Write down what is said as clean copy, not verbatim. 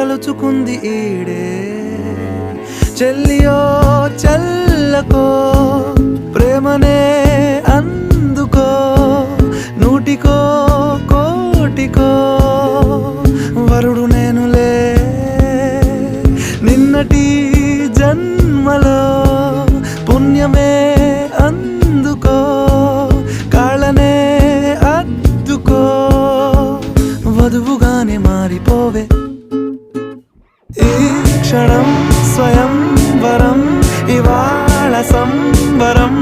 తలుచుకుంది ఈడే చెల్లియో చెల్లకో ప్రేమనే అందుకో నూటికో కోటికో వరుడు నేనులే నిన్నటి జన్మలో పుణ్యమే అందుకో కాళ్ళనే అద్దుకో వధువుగానే మారిపోవే ఈ క్షణం స్వయం వరం ఇవాళ సంబరం